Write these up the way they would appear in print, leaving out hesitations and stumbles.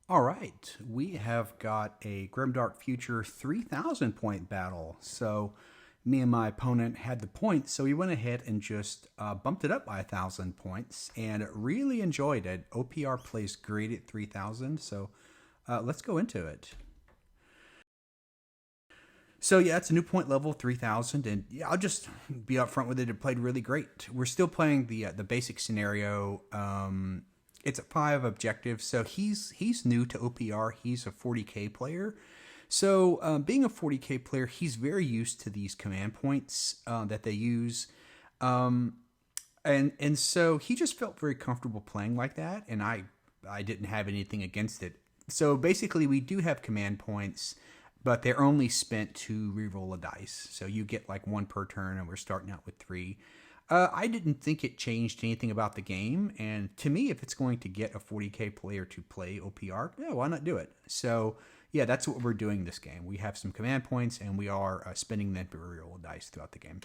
All right, we have got a Grimdark Future 3,000 point battle. So, me and my opponent had the points, so we went ahead and just bumped it up by 1,000 points and really enjoyed it. OPR plays great at 3,000, so let's go into it. So yeah, it's a new point level 3,000, and yeah, I'll just be upfront with it. It played really great. We're still playing the basic scenario. It's a 5 objectives, so he's new to OPR. He's a 40k player, so being a 40k player, he's very used to these command points that they use, um, and so he just felt very comfortable playing like that, and I didn't have anything against it. So basically, we do have command points, but they're only spent to reroll a dice. So you get like one per turn, and we're starting out with three. I didn't think it changed anything about the game, and to me, if it's going to get a 40k player to play OPR, yeah, why not do it? So yeah, that's what we're doing this game. We have some command points, and we are spending them to reroll dice throughout the game.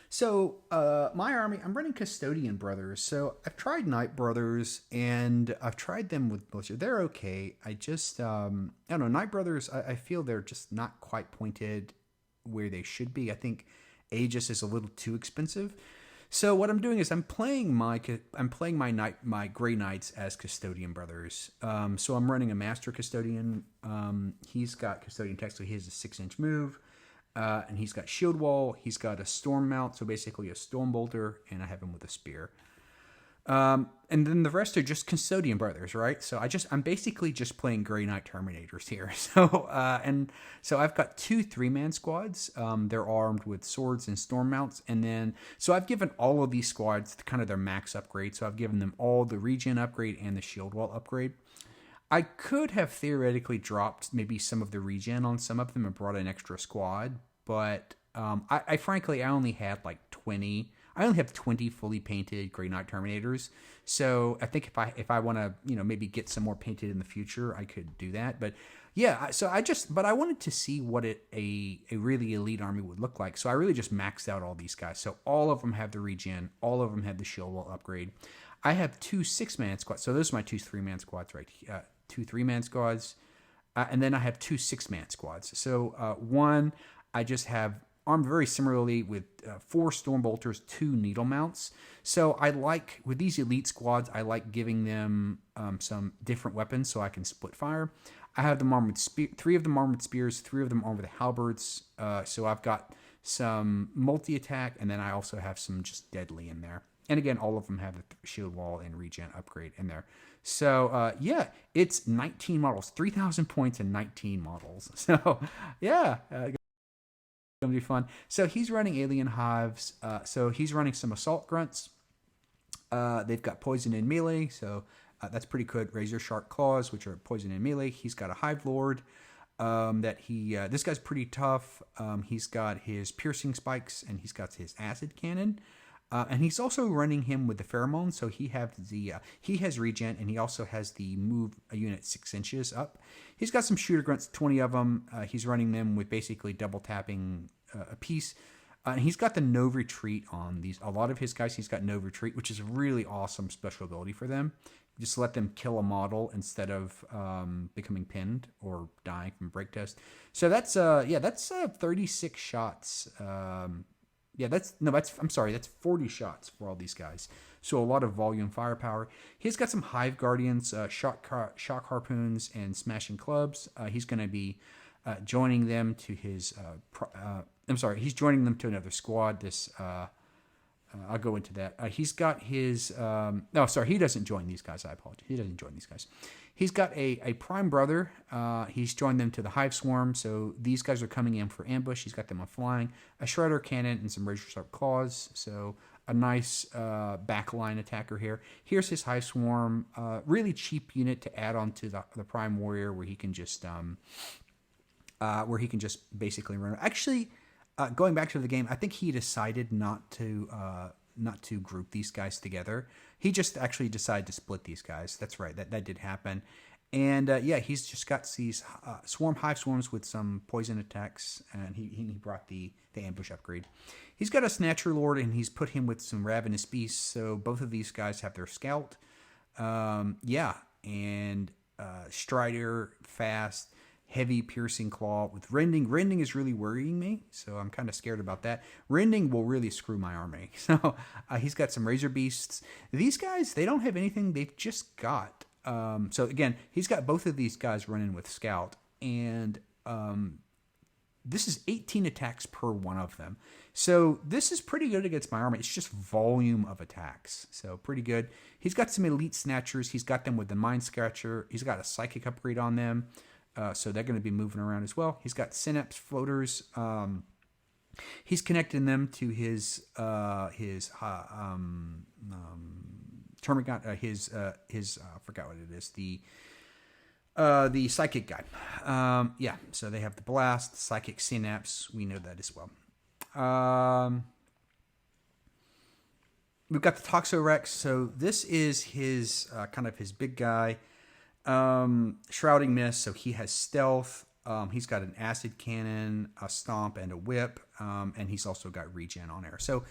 So, my army, I'm running Custodian Brothers. So, I've tried Knight Brothers and I've tried them with Militia. They're okay. I don't know, Knight Brothers, I feel they're just not quite pointed where they should be. I think Aegis is a little too expensive. So, what I'm doing is I'm playing my Grey Knights as Custodian Brothers. So, I'm running a Master Custodian. He's got Custodian Tech, so he has a 6-inch move. And he's got shield wall. He's got a storm mount, so basically a storm bolter, and I have him with a spear. And then the rest are just Custodian Brothers, right? So I'm basically just playing Grey Knight Terminators here. So I've got two 3-man squads. They're armed with swords and storm mounts, and then so I've given all of these squads kind of their max upgrade. So I've given them all the regen upgrade and the shield wall upgrade. I could have theoretically dropped maybe some of the regen on some of them and brought an extra squad, but I frankly I only had like 20. I only have 20 fully painted Grey Knight Terminators, so I think if I want to maybe get some more painted in the future, I could do that. But yeah, so I wanted to see what a really elite army would look like. So I really just maxed out all these guys. So all of them have the regen, all of them have the shield wall upgrade. I have two 6-man squads. So those are my two 3-man squads, right? Two 3-man squads, and then I have two 6-man squads. So one, I just have armed very similarly with 4 storm bolters, 2 needle mounts. So I like with these elite squads, I like giving them some different weapons so I can split fire. I have them armed with 3 of them armed with spears, 3 of them armed with halberds. So I've got some multi attack, and then I also have some just deadly in there. And again, all of them have the shield wall and regen upgrade in there. So yeah, it's 19 models, 3,000 points and 19 models. So yeah, gonna be fun. So he's running Alien Hives. So he's running some Assault Grunts. They've got Poison and Melee, so that's pretty good. Razor Sharp Claws, which are Poison and Melee. He's got a Hive Lord. This guy's pretty tough. He's got his Piercing Spikes and he's got his Acid Cannon. And he's also running him with the pheromone, so he has regen, and he also has the move a unit 6 inches up. He's got some shooter grunts, 20 of them. He's running them with basically double tapping a piece. And he's got the no retreat on these. A lot of his guys, he's got no retreat, which is a really awesome special ability for them. Just let them kill a model instead of becoming pinned or dying from break test. So that's 36 shots. That's 40 shots for all these guys. So a lot of volume firepower. He's got some Hive Guardians, shock harpoons, and smashing clubs. He's going to be joining them to his. He's joining them to another squad. I'll go into that. He's got his. He doesn't join these guys. I apologize. He doesn't join these guys. He's got a prime brother. He's joined them to the Hive Swarm, so these guys are coming in for ambush. He's got them on flying, a Shredder Cannon, and some Razor Sharp Claws, so a nice backline attacker here. Here's his Hive Swarm, really cheap unit to add on to the Prime Warrior, where he can just basically run. Actually, going back to the game, I think he decided not to group these guys together. He just actually decided to split these guys. That's right. That did happen. And he's just got these hive swarms with some poison attacks, and he brought the ambush upgrade. He's got a Snatcher Lord, and he's put him with some Ravenous Beasts, so both of these guys have their Scout. Yeah, and Strider, fast, heavy piercing claw with rending. Rending is really worrying me, so I'm kind of scared about that. Rending will really screw my army. So he's got some Razor Beasts. These guys, they don't have anything. They've just got. So again, he's got both of these guys running with Scout, and this is 18 attacks per one of them. So this is pretty good against my army. It's just volume of attacks. So pretty good. He's got some Elite Snatchers. He's got them with the Mind Scratcher. He's got a Psychic upgrade on them. So they're going to be moving around as well. He's got Synapse Floaters. He's connecting them to his Termagant, I forgot what it is, the Psychic guy. Yeah, so they have the Blast, Psychic Synapse. We know that as well. We've got the Toxorex. So this is his kind of his big guy. Shrouding Mist. So he has stealth. He's got an acid cannon, a stomp, and a whip. And he's also got regen on air. So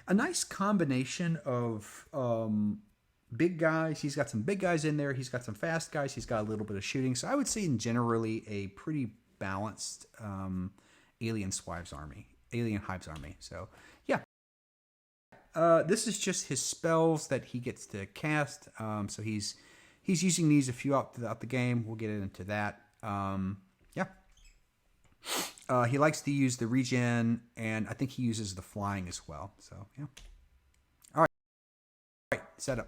a nice combination of big guys. He's got some big guys in there. He's got some fast guys. He's got a little bit of shooting. So I would say in generally a pretty balanced Alien Hives army. So yeah. This is just his spells that he gets to cast. So he's using these a few out throughout the game. We'll get into that. Yeah. He likes to use the regen, and I think he uses the flying as well. So yeah. All right. Setup.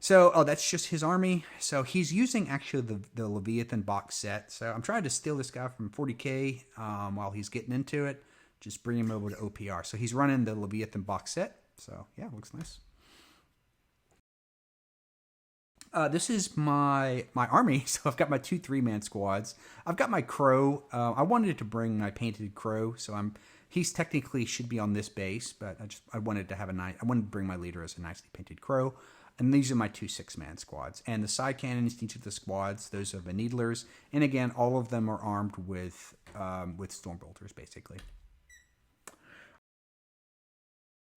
So, that's just his army. So he's using actually the Leviathan box set. So I'm trying to steal this guy from 40K while he's getting into it. Just bring him over to OPR. So he's running the Leviathan box set. So yeah, looks nice. This is my army. So I've got my 2 3-man squads. I've got my Crow. I wanted to bring my painted Crow. So he's technically should be on this base, but I wanted to bring my leader as a nicely painted Crow. And these are my 2 6-man squads. And the side cannons to each of the squads, those are the Needlers. And again, all of them are armed with Stormbolters, basically.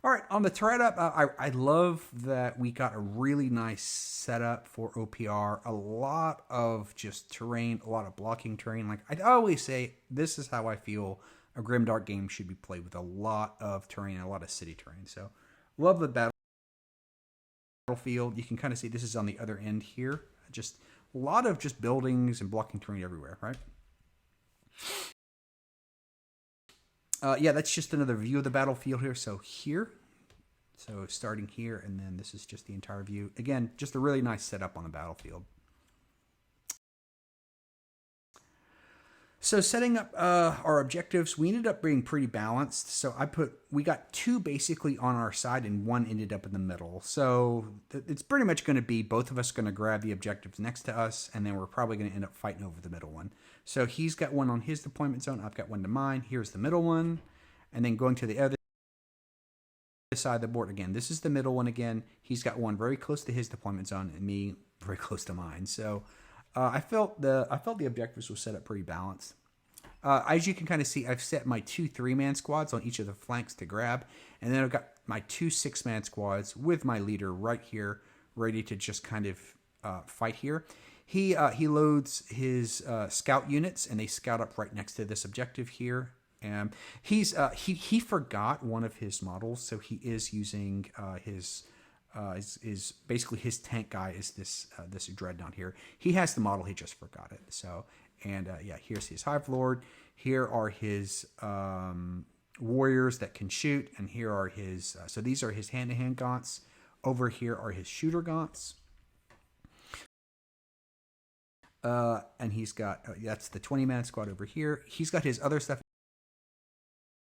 All right, on the turret up, I love that we got a really nice setup for OPR. A lot of just terrain, a lot of blocking terrain. Like I always say, this is how I feel a Grimdark game should be played, with a lot of terrain, a lot of city terrain. So love the battlefield. You can kind of see this is on the other end here. Just a lot of just buildings and blocking terrain everywhere, right? Yeah, that's just another view of the battlefield here. So starting here, and then this is just the entire view. Again, just a really nice setup on the battlefield. So setting up our objectives, we ended up being pretty balanced. So we got 2 basically on our side, and 1 ended up in the middle. So it's pretty much going to be both of us going to grab the objectives next to us, and then we're probably going to end up fighting over the middle one. So he's got 1 on his deployment zone. I've got 1 to mine. Here's the middle one. And then going to the other side of the board again. This is the middle one again. He's got 1 very close to his deployment zone, and me very close to mine. So I felt the objectives were set up pretty balanced. As you can kind of see, I've set my 2 3-man squads on each of the flanks to grab, and then I've got my 2 6-man squads with my leader right here, ready to just kind of fight here. He loads his scout units, and they scout up right next to this objective here. And he forgot one of his models, so he is using his basically his tank guy is this dreadnought here. He has the model, he just forgot it. So yeah, here's his Hive Lord. Here are his warriors that can shoot, and here are his. So these are his hand-to-hand gaunts. Over here are his shooter gaunts. And he's got that's the 20-man squad over here. He's got his other stuff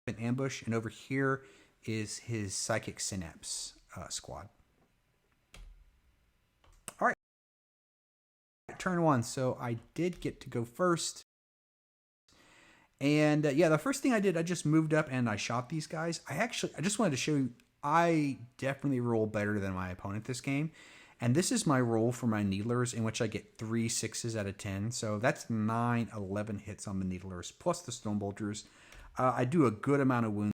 in ambush, and over here is his Psychic Synapse squad. All right, turn 1. So I did get to go first, and yeah, the first thing I did, I just moved up and I shot these guys. I just wanted to show you, I definitely roll better than my opponent this game. And this is my roll for my Needlers, in which I get 3 6s out of 10. So that's 9, 11 hits on the Needlers, plus the Stonebolters. I do a good amount of wounds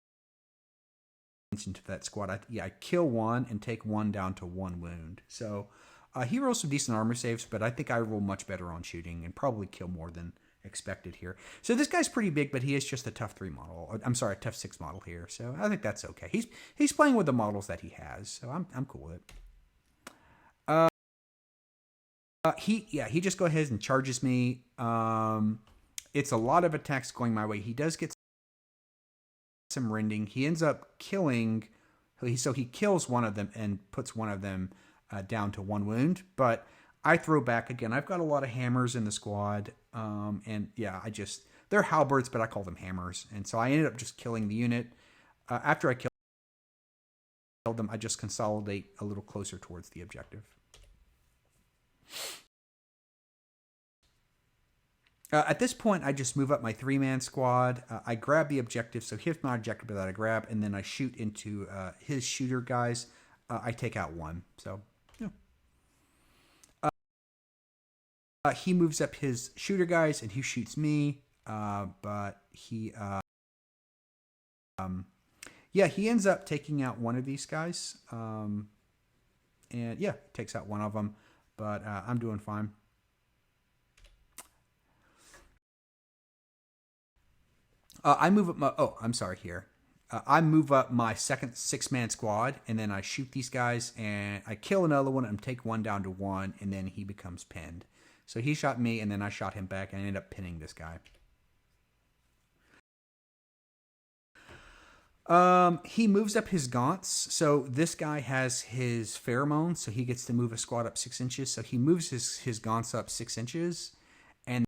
to that squad. I kill one and take one down to 1 wound. So he rolls some decent armor saves, but I think I roll much better on shooting and probably kill more than expected here. So this guy's pretty big, but he is just a tough 3 model. I'm sorry, a tough 6 model here. So I think that's okay. He's playing with the models that he has, so I'm cool with it. He just goes ahead and charges me. It's a lot of attacks going my way. He does get some rending. He ends up killing. So he kills one of them and puts one of them down to 1 wound. But I throw back again. I've got a lot of hammers in the squad, and yeah, they're halberds, but I call them hammers. And so I ended up just killing the unit. After I killed them, I just consolidate a little closer towards the objective. At this point, I just move up my 3-man squad. I grab the objective, so here's my objective that I grab, and then I shoot into his shooter guys. I take out 1. So, yeah. He moves up his shooter guys, and he shoots me. But he, he ends up taking out 1 of these guys. And yeah, takes out 1 of them. But I'm doing fine. I move up my... Oh, I'm sorry here. I move up my second 6-man squad, and then I shoot these guys, and I kill another one, and take 1 down to 1, and then he becomes pinned. So he shot me, and then I shot him back, and I ended up pinning this guy. He moves up his gaunts. So this guy has his pheromones, so he gets to move a squad up 6 inches. So he moves his gaunts up 6 inches, and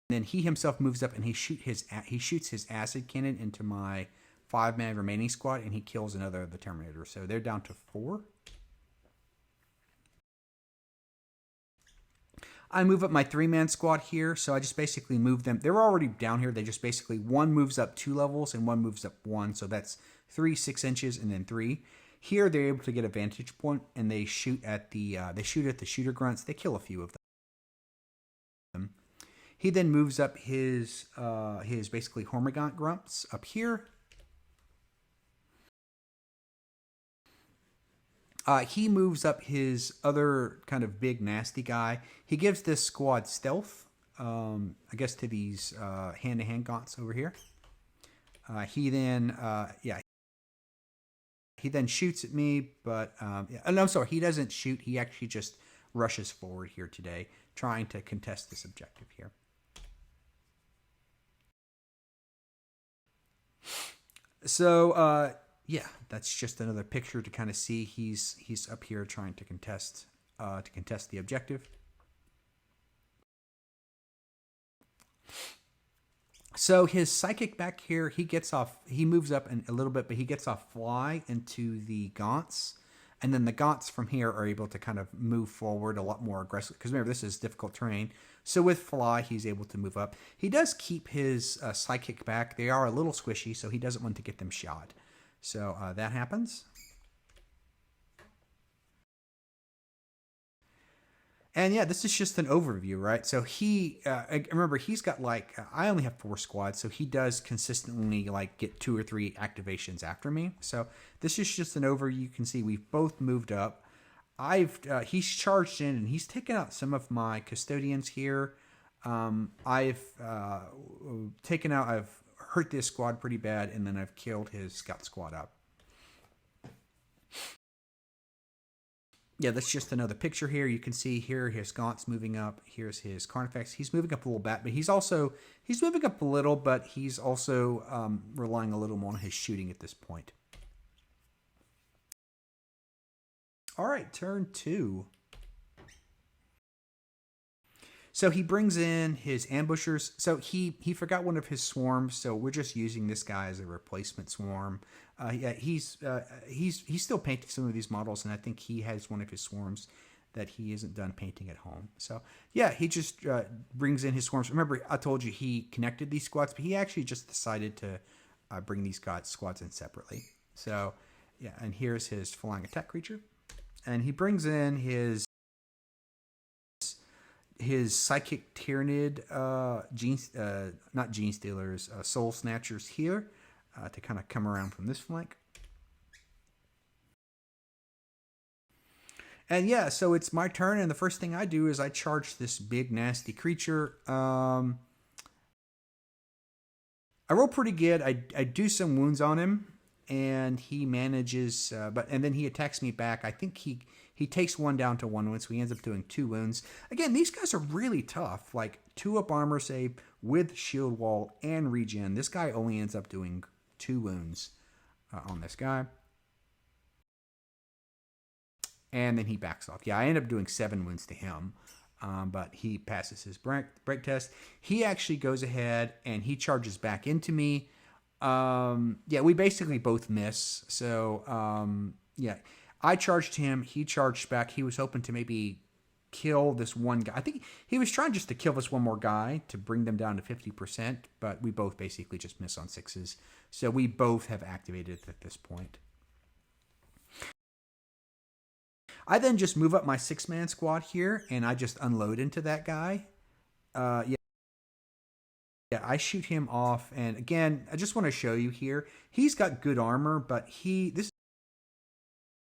then he himself moves up and he shoots his acid cannon into my 5-man remaining squad, and he kills another of the Terminators. So they're down to 4. I move up my 3-man squad here, so I just basically move them. They're already down here. They just basically, 1 moves up 2 levels and 1 moves up 1. So that's 3 6 inches and then 3. Here they're able to get a vantage point, and they shoot at the shooter grunts. They kill a few of them. He then moves up his basically Hormigaunt grunts up here. He moves up his other kind of big nasty guy. He gives this squad stealth, I guess, to these hand-to-hand gaunts over here. He then shoots at me, but no, I'm sorry, he doesn't shoot. He actually just rushes forward here today, trying to contest this objective here. So yeah, that's just another picture to kind of see he's up here trying to contest the objective. So his psychic back here, he moves up a little bit, but he gets off fly into the gaunts. And then the gaunts from here are able to kind of move forward a lot more aggressive. Because remember, this is difficult terrain. So with fly, he's able to move up. He does keep his psychic back. They are a little squishy, so he doesn't want to get them shot. So that happens. And yeah, this is just an overview, right? So remember, he's got I only have 4 squads, so he does consistently get 2 or 3 activations after me. So this is just an overview. You can see we've both moved up. He's charged in and he's taken out some of my custodians here. I've hurt this squad pretty bad, and then I've killed his scout squad up. Yeah, that's just another picture here. You can see here his gaunts moving up. Here's his Carnifex. He's moving up a little bit, but he's moving up a little, but he's also relying a little more on his shooting at this point. All right, turn 2. So he brings in his ambushers. So he forgot one of his swarms, so we're just using this guy as a replacement swarm. Yeah, he's still painting some of these models, and I think he has one of his swarms that he isn't done painting at home. So yeah, he just brings in his swarms. Remember, I told you he connected these squads, but he actually just decided to bring these squads in separately. So yeah, and here's his flying attack creature, and he brings in his psychic tyrannid not gene stealers, soul snatchers here. to kind of come around from this flank. And yeah, so it's my turn, and the first thing I do is I charge this big nasty creature. I roll pretty good. I do some wounds on him, and he manages, and then he attacks me back. I think he takes one down to 1 wound, so he ends up doing 2 wounds. Again, these guys are really tough. Like 2-up armor save with shield wall and regen. This guy only ends up doing 2 wounds on this guy. And then he backs off. Yeah, I end up doing 7 wounds to him, but he passes his break test. He actually goes ahead and he charges back into me. Yeah, we basically both miss. So, yeah, I charged him. He charged back. He was hoping to maybe kill this one guy. I think he was trying just to kill this one more guy to bring them down to 50%, but we both basically just miss on 6s. So we both have activated at this point. I then just move up my 6-man squad here, and I just unload into that guy. Yeah, I shoot him off, and again, I just want to show you here. He's got good armor, but this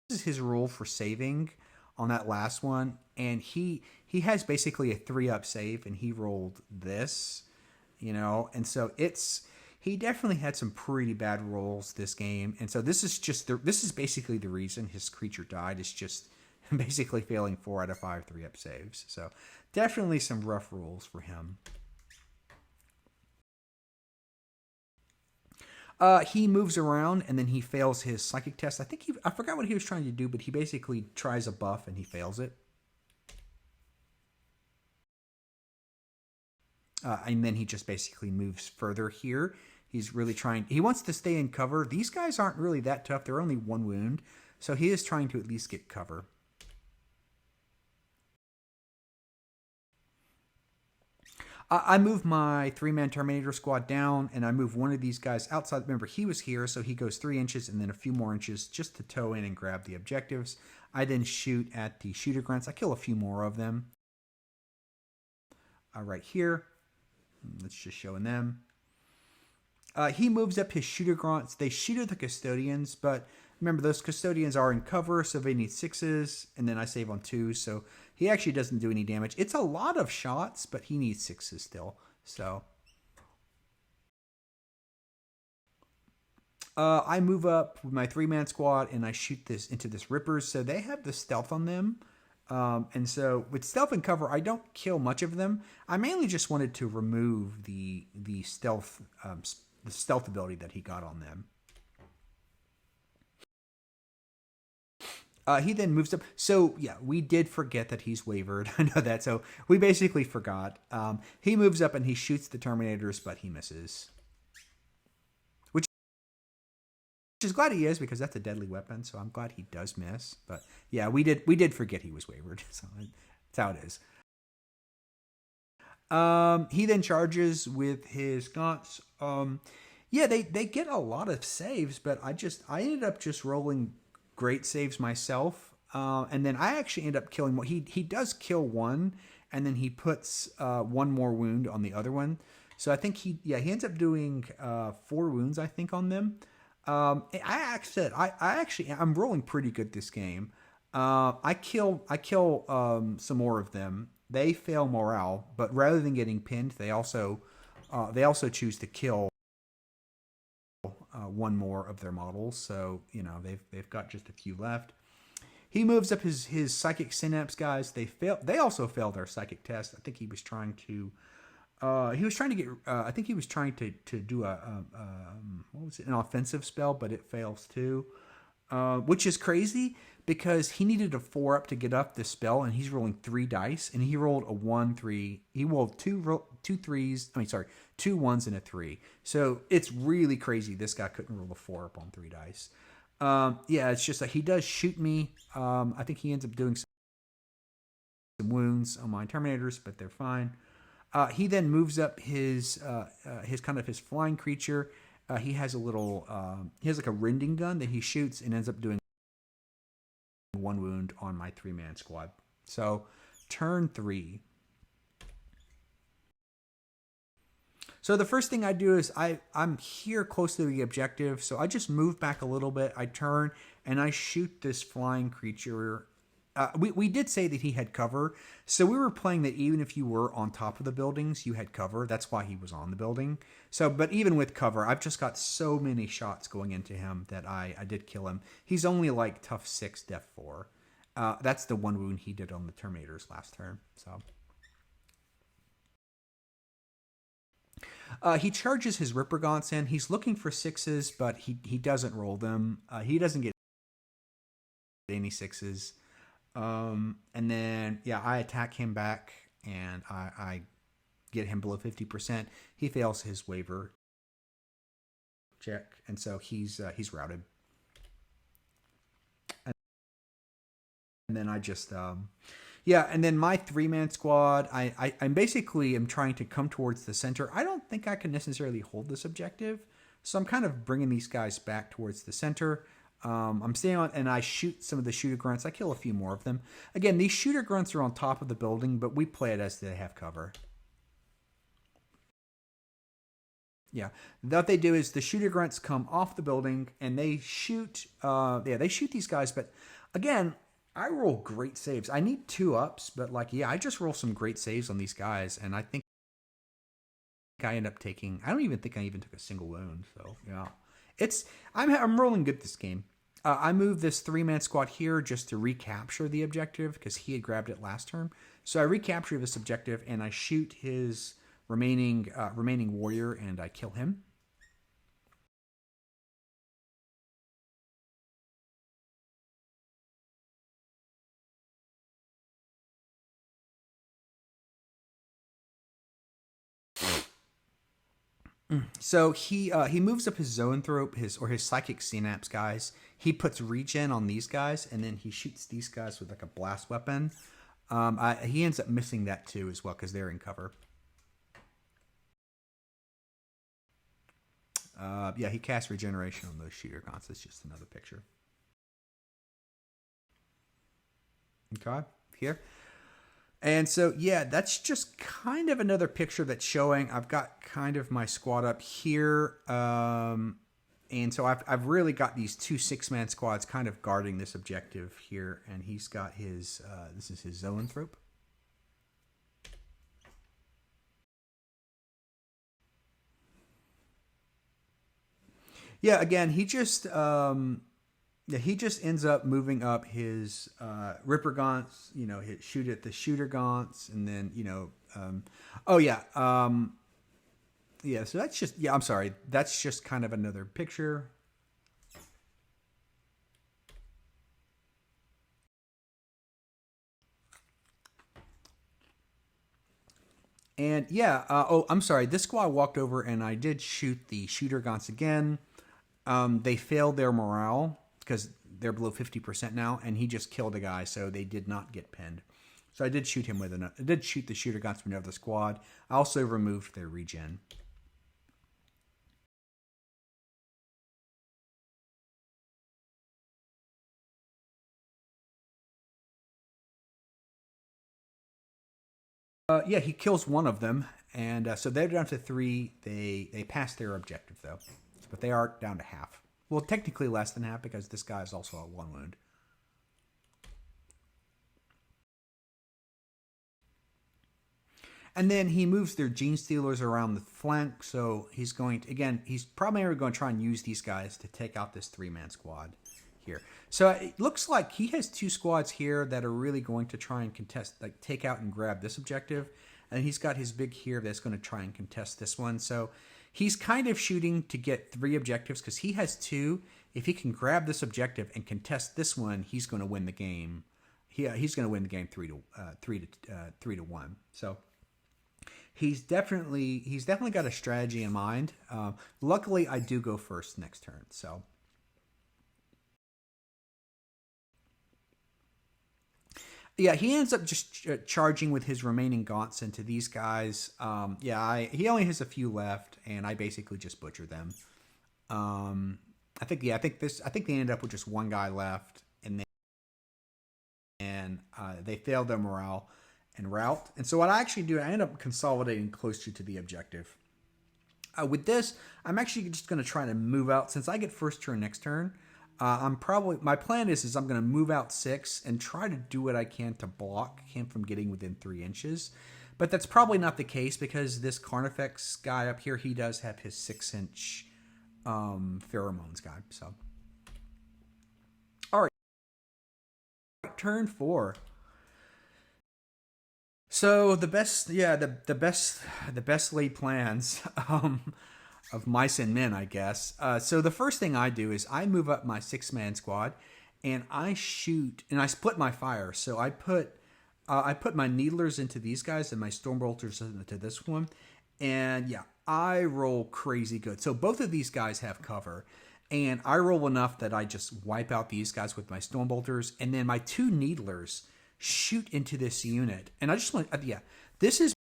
is his rule for saving on that last one, and he has basically a 3-up save, and he rolled this, and so he definitely had some pretty bad rolls this game, and so this is basically the reason his creature died. Is just basically failing 4 out of 5 3-up saves. So definitely some rough rolls for him. He moves around and then he fails his psychic test. I forgot what he was trying to do, but he basically tries a buff and he fails it. And then he just basically moves further here. He's really he wants to stay in cover. These guys aren't really that tough. They're only 1 wound. So he is trying to at least get cover. I move my 3-man Terminator squad down, and I move one of these guys outside. Remember, he was here, so he goes 3 inches and then a few more inches just to tow in and grab the objectives. I then shoot at the shooter grunts. I kill a few more of them. Right here. Let's just showing them. He moves up his shooter grunts. They shoot at the custodians, but remember, those custodians are in cover, so they need 6s, and then I save on 2s, so he actually doesn't do any damage. It's a lot of shots, but he needs 6s still. So I move up with my 3-man squad, and I shoot this into this Rippers. So they have the stealth on them. And so with stealth and cover, I don't kill much of them. I mainly just wanted to remove the stealth ability that he got on them. He then moves up. So, yeah, we did forget that he's wavered. I know that. So, we basically forgot. He moves up and he shoots the Terminators, but he misses. Which is glad he is, because that's a deadly weapon. So, I'm glad he does miss. But, yeah, we did forget he was wavered. So, that's how it is. He then charges with his gaunts. Yeah, they get a lot of saves, but I ended up just rolling great saves myself, and then I actually end up killing one. He does kill one, and then he puts 1 more wound on the other one. So I think he ends up doing 4 wounds, I think, on them. I'm rolling pretty good this game. I kill some more of them. They fail morale, but rather than getting pinned, they also choose to kill 1 more of their models, so they've got just a few left. He moves up his psychic synapse guys. They also failed their psychic test. I think he was trying to do an offensive spell, but it fails too, which is crazy because he needed a 4-up to get up this spell, and he's rolling 3 dice, and he rolled a 1, 3. He rolled 2 1s and a 3. So it's really crazy. This guy couldn't roll a 4-up on 3 dice. Yeah, it's just like he does shoot me. I think he ends up doing some wounds on my Terminators, but they're fine. He then moves up his flying creature. He has like a rending gun that he shoots and ends up doing 1 wound on my 3-man squad. So turn 3. So the first thing I do is I'm here close to the objective, so I just move back a little bit. I turn and I shoot this flying creature. We did say that he had cover, so we were playing that even if you were on top of the buildings, you had cover. That's why he was on the building. So, but even with cover, I've just got so many shots going into him that I did kill him. He's only like tough 6, def 4. That's the one wound he did on the Terminators last turn. So. He charges his Ripper Gaunts in. He's looking for 6s, but he doesn't roll them. He doesn't get any 6s. And then, yeah, I attack him back, and I get him below 50%. He fails his waiver check, and so he's routed. And then I just... yeah, and then my 3-man squad, I basically am trying to come towards the center. I don't think I can necessarily hold this objective, so I'm kind of bringing these guys back towards the center. I'm staying on, and I shoot some of the shooter grunts. I kill a few more of them. Again, these shooter grunts are on top of the building, but we play it as they have cover. Yeah, what they do is the shooter grunts come off the building, and they shoot. They shoot these guys, but again, I roll great saves. I need 2-ups, but like, yeah, I just roll some great saves on these guys, and I think I end up taking... I don't even think I even took a single wound, so yeah. I'm rolling good this game. I moved this 3-man squad here just to recapture the objective, because he had grabbed it last turn. So I recapture this objective, and I shoot his remaining warrior, and I kill him. So he moves up his zoanthrope, his psychic synapse guys. He puts regen on these guys, and then he shoots these guys with like a blast weapon. He ends up missing that too as well because they're in cover. Yeah, he casts regeneration on those shooter gaunts. It's just another picture. Okay, here. And so, yeah, that's just kind of another picture that's showing. I've got kind of my squad up here. And so I've really got these 2 6-man squads kind of guarding this objective here. And he's got his, this is his zoanthrope. Yeah, again, he just ends up moving up his Ripper Gaunts, shoot at the shooter Gaunts, and then, yeah, so that's just, I'm sorry, that's just kind of another picture. And yeah, I'm sorry, this squad walked over and I did shoot the shooter Gaunts again. They failed their morale because they're below 50% now, and he just killed a guy, so they did not get pinned. So I did shoot him with I did shoot the shooter Gaunts from another squad. I also removed their regen. Yeah, he kills one of them, and so they're down to 3. They passed their objective though, but they are down to half. Well, technically less than half because this guy is also at 1 wound. And then he moves their Gene Stealers around the flank, so he's going to, again, he's probably going to try and use these guys to take out this 3-man squad here. So it looks like he has 2 squads here that are really going to try and contest, like take out and grab this objective. And he's got his big here that's going to try and contest this one. So he's kind of shooting to get 3 objectives because he has 2. If he can grab this objective and contest this one, he's going to win the game. He's going to win the game 3 to 1. So he's definitely got a strategy in mind. Luckily, I do go first next turn. So yeah, he ends up just charging with his remaining gaunts into these guys. He only has a few left, and I basically just butcher them. I think they ended up with just 1 guy left, and they failed their morale and route. And so what I actually do, I end up consolidating closer to the objective. With this, I'm actually just going to try to move out since I get first turn next turn. My plan is I'm going to move out 6 and try to do what I can to block him from getting within 3 inches. But that's probably not the case because this Carnifex guy up here, he does have his 6-inch pheromones guy. So, all right, turn 4. So the best laid plans of mice and men, I guess. So the first thing I do is I move up my 6-man squad, and I shoot and I split my fire. So I put my needlers into these guys and my stormbolters into this one, and yeah, I roll crazy good. So both of these guys have cover, and I roll enough that I just wipe out these guys with my stormbolters, and then my 2 needlers shoot into this unit. And I just want, this is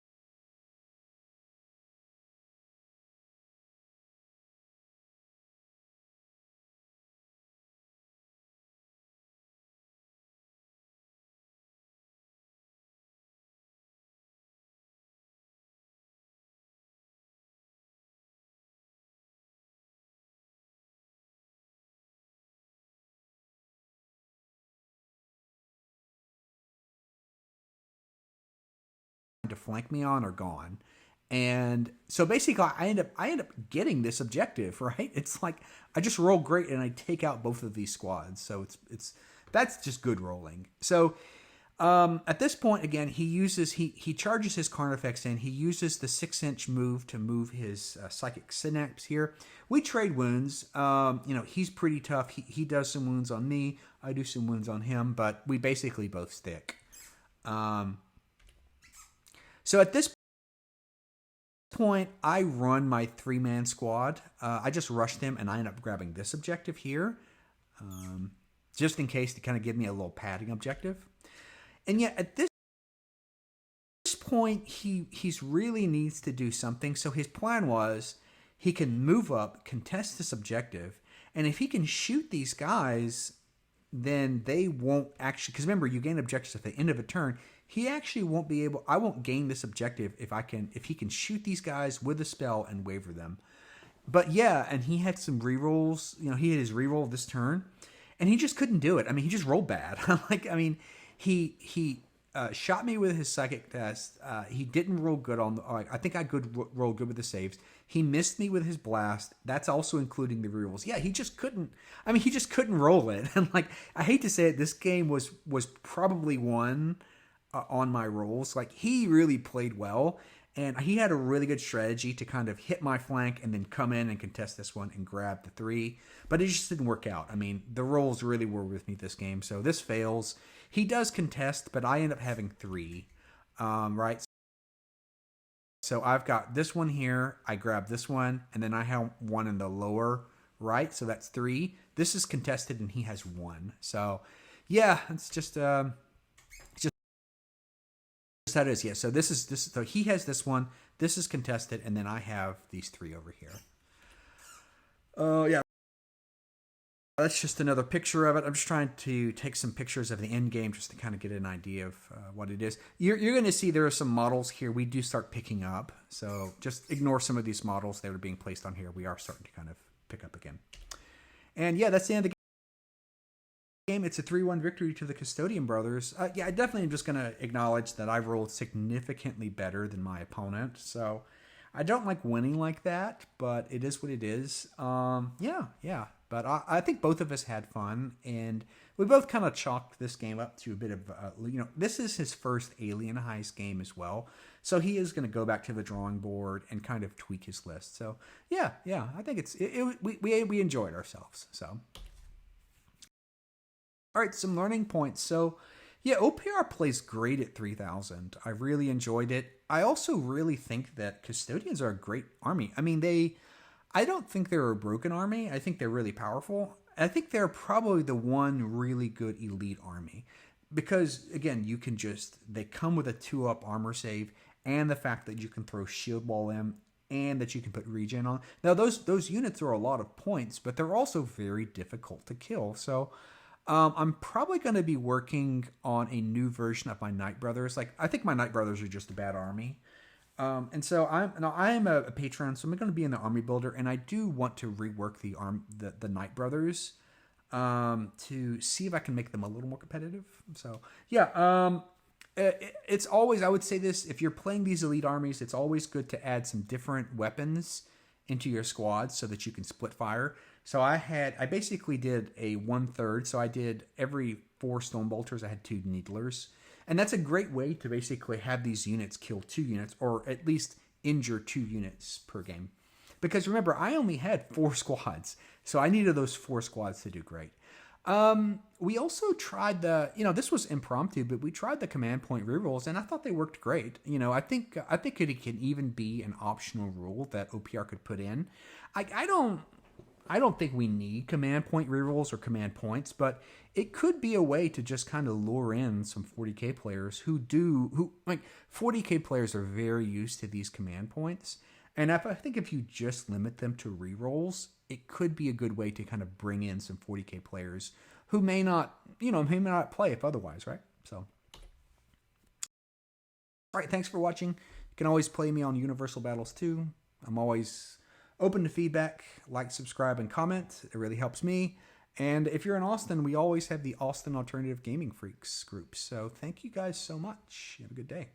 to flank me on are gone. And so basically I end up getting this objective, right? It's like I just roll great and I take out both of these squads. So it's that's just good rolling. So at this point, again, he charges his Carnifex in. He uses the 6-inch move to move his psychic synapse here. We trade wounds. He's pretty tough. He does some wounds on me. I do some wounds on him, but we basically both stick. So at this point, I run my 3-man squad. I just rush them, and I end up grabbing this objective here, just in case to kind of give me a little padding objective. And yet at this point, he's really needs to do something. So his plan was he can move up, contest this objective, and if he can shoot these guys, then they won't actually, because remember, you gain objectives at the end of a turn. He actually won't be able, I won't gain this objective if he can shoot these guys with a spell and waver them. But yeah, and he had some rerolls, he had his reroll this turn, and he just couldn't do it. I mean, he just rolled bad. He shot me with his psychic test. He didn't roll good on the, I think I rolled good with the saves. He missed me with his blast. That's also including the rerolls. Yeah, he just couldn't roll it. And I hate to say it, this game was probably won on my rolls. He really played well, and he had a really good strategy to kind of hit my flank and then come in and contest this one and grab the 3, but it just didn't work out. I mean, the rolls really were with me this game, so this fails. He does contest, but I end up having 3, right? So I've got this one here, I grab this one, and then I have one in the lower right, so that's 3. This is contested, and he has 1. So yeah, it's just that is, yeah. So this is so he has this one. This is contested, and then I have these 3 over here. Yeah. That's just another picture of it. I'm just trying to take some pictures of the end game just to kind of get an idea of what it is. You're going to see there are some models here we do start picking up. So just ignore some of these models that are being placed on here. We are starting to kind of pick up again. And yeah, that's the end of the game. It's a 3-1 victory to the Custodian Brothers. Yeah, I definitely am just going to acknowledge that I rolled significantly better than my opponent. So I don't like winning like that, but it is what it is. Yeah. But I think both of us had fun, and we both kind of chalked this game up to a bit of, this is his first Alien Hives game as well. So he is going to go back to the drawing board and kind of tweak his list. So yeah, I think we enjoyed ourselves. So. All right, some learning points. So yeah, OPR plays great at 3,000. I really enjoyed it. I also really think that Custodians are a great army. I mean, I don't think they're a broken army. I think they're really powerful. I think they're probably the one really good elite army. Because, again, they come with a 2-up armor save, and the fact that you can throw shield wall in, and that you can put regen on. Now, those units are a lot of points, but they're also very difficult to kill. So I'm probably going to be working on a new version of my Night Brothers. I think my Night Brothers are just a bad army. And so I am a patron, so I'm going to be in the army builder, and I do want to rework the Knight Brothers to see if I can make them a little more competitive. So yeah, it's always, I would say this, if you're playing these elite armies, it's always good to add some different weapons into your squads so that you can split fire. So I basically did a 1/3. So I did every 4 stone bolters, I had 2 needlers. And that's a great way to basically have these units kill 2 units, or at least injure 2 units per game. Because remember, I only had 4 squads, so I needed those 4 squads to do great. We also tried this was impromptu, but we tried the command point rerolls, and I thought they worked great. I think it can even be an optional rule that OPR could put in. I don't think we need command point rerolls or command points, but it could be a way to just kind of lure in some 40k players who 40k players are very used to these command points. And I think if you just limit them to rerolls, it could be a good way to kind of bring in some 40k players who may not play if otherwise, right? So, all right, thanks for watching. You can always play me on Universal Battles 2. I'm always open to feedback. Like, subscribe, and comment. It really helps me. And if you're in Austin, we always have the Austin Alternative Gaming Freaks group. So thank you guys so much. Have a good day.